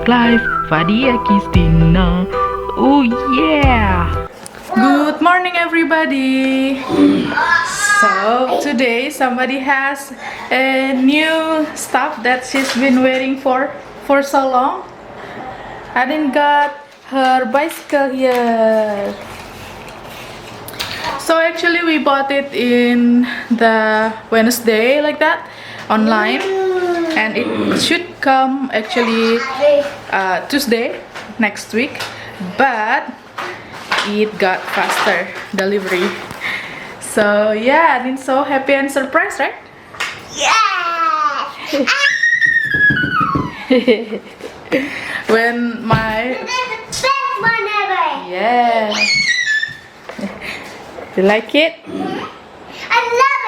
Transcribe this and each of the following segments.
life, Fadiah Qisthina. Oh yeah! Good morning everybody! So today somebody has a new stuff that she's been waiting for so long. Adin got her bicycle here. So actually we bought it in the Wednesday like that online, and it should come actually Tuesday next week, but it got faster delivery. So yeah, I'm so happy and surprised, right? Yeah. When my Best one ever. yeah, you like it? I love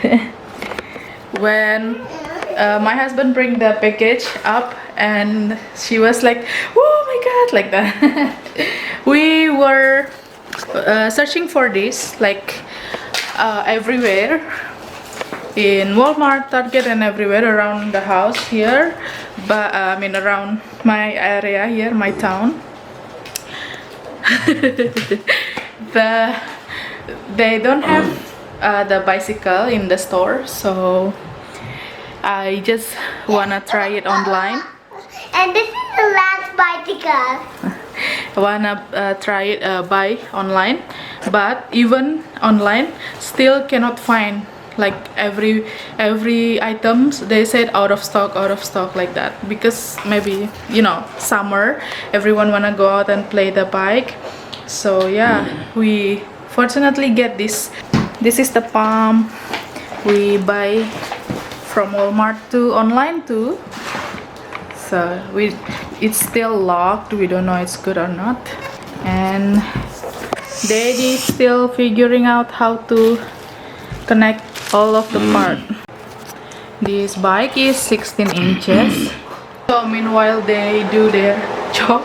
it. When my husband bring the package up, and she was like, oh my god, like that. We were searching for this like everywhere, in Walmart, Target, and everywhere around the house here, but I mean around my area here, my town. They don't have the bicycle in the store, so I just wanna try it online. And this is the last bicycle. I wanna try it buy online, but even online still cannot find like every items. They said out of stock like that, because maybe, you know, summer, everyone wanna go out and play the bike. So yeah, we fortunately get this. This is the palm we buy from Walmart to online too. So it's still locked, we don't know it's good or not, and Daddy still figuring out how to connect all of the part. This bike is 16 inches. So meanwhile they do their job,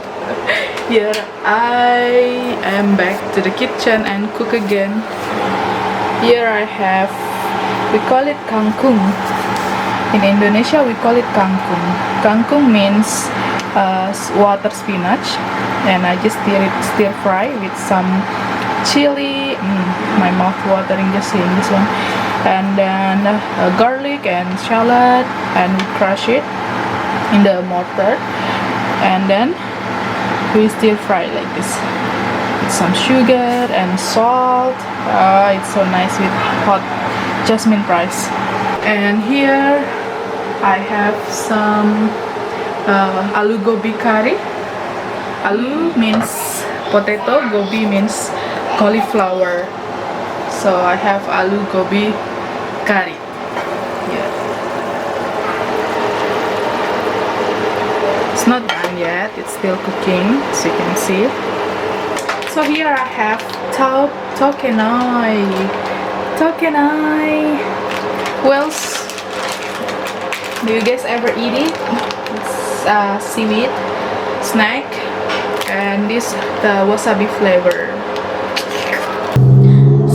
here I am back to the kitchen and cook again. Here I have, we call it kangkung. In Indonesia we call it kangkung. Kangkung means water spinach, and I just stir fry with some chili. My mouth watering just seeing this one. And then garlic and shallot, and we crush it in the mortar, and then we stir fry like this with some sugar and salt. It's so nice with hot jasmine rice. And here I have some aloo gobi curry. Aloo means potato, gobi means cauliflower. So I have aloo gobi curry here. It's not done yet, it's still cooking, as you can see. So here I have tokenai. Well, do you guys ever eat it? It's seaweed snack, and this the wasabi flavor.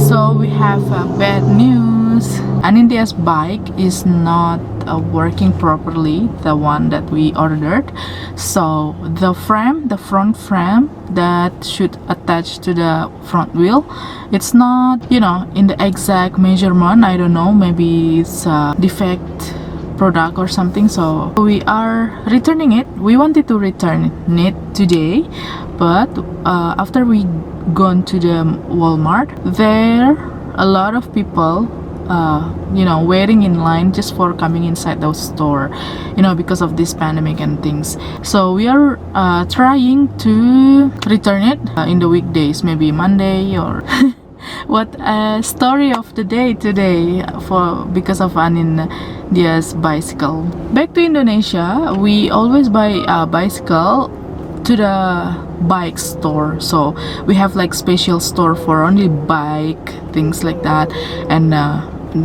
So we have bad news. Anindya'S bike is not working properly, the one that we ordered. So the front frame that should attach to the front wheel, it's not, you know, in the exact measurement. I don't know, maybe it's a defect product or something, so we are returning it. We wanted to return it today, but after we gone to the Walmart, there a lot of people you know, waiting in line just for coming inside those store, you know, because of this pandemic and things. So we are trying to return it in the weekdays, maybe Monday or what a story of the day today because of Anindya'S bicycle. Back to Indonesia, we always buy a bicycle to the bike store, so we have like special store for only bike things like that, and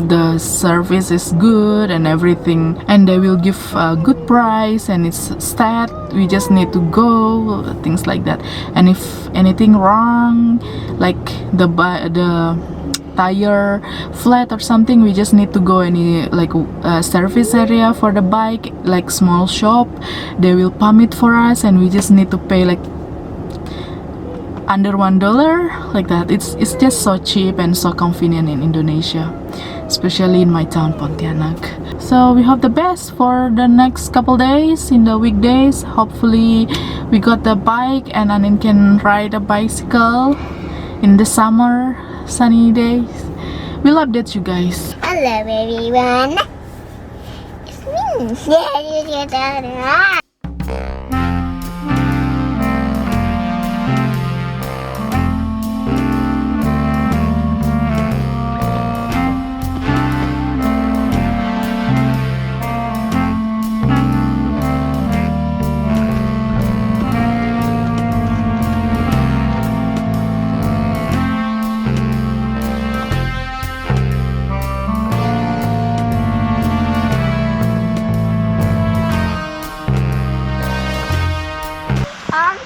the service is good and everything, and they will give a good price, and it's stat, we just need to go, things like that. And if anything wrong, like the tire flat or something, we just need to go any like service area for the bike, like small shop. They will pump it for us, and we just need to pay like under $1 like that. It's just so cheap and so convenient in Indonesia, especially in my town Pontianak. So we hope the best for the next couple days in the weekdays. Hopefully we got the bike and Anin can ride a bicycle in the summer sunny days. We'll update you guys. Hello, everyone. It's me.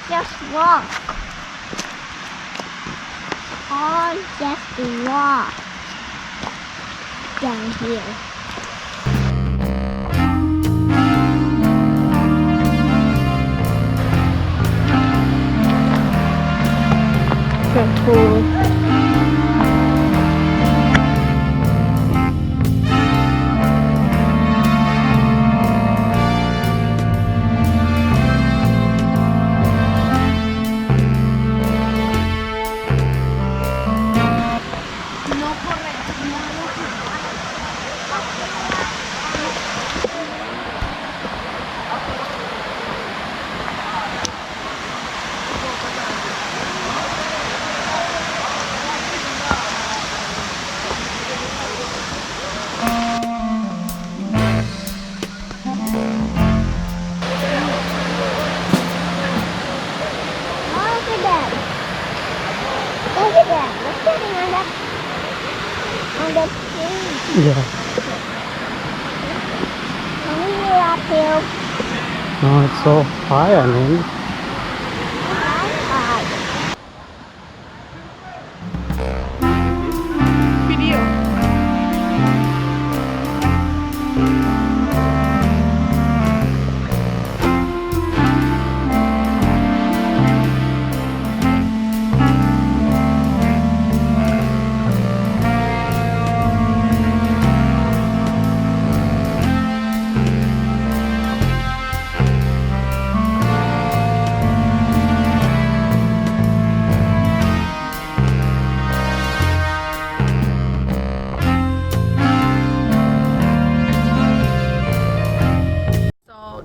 Just walk. Or just walk down here. Careful. Look at that. What's sitting on the tree? Yeah. Can we go uphill? No, it's so high, I mean. Video.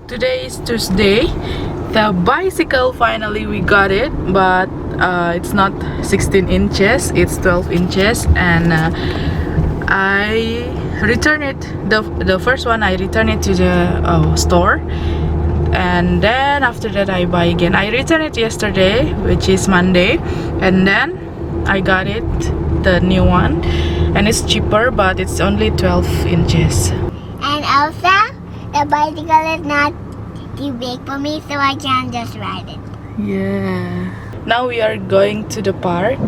Today is Tuesday. The bicycle, finally we got it, but it's not 16 inches, it's 12 inches, and I returned it, the first one I returned it to the store, and then after that I buy again. I returned it yesterday, which is Monday, and then I got it, the new one, and it's cheaper, but it's only 12 inches. And also, the bicycle is not too big for me, so I can just ride it. Yeah. Now we are going to the park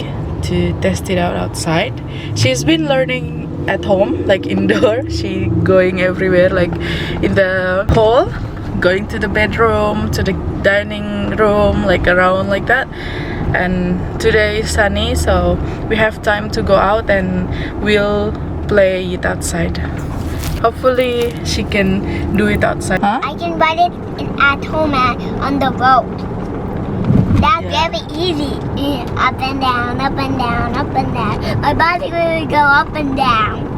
to test it out outside. She's been learning at home, like indoor. She going everywhere, like in the hall, going to the bedroom, to the dining room, like around like that. And today is sunny, so we have time to go out and we'll play it outside. Hopefully she can do it outside. Huh? I can ride it at home on the road. That's very easy. Up and down, up and down, up and down. My bicycle will go up and down.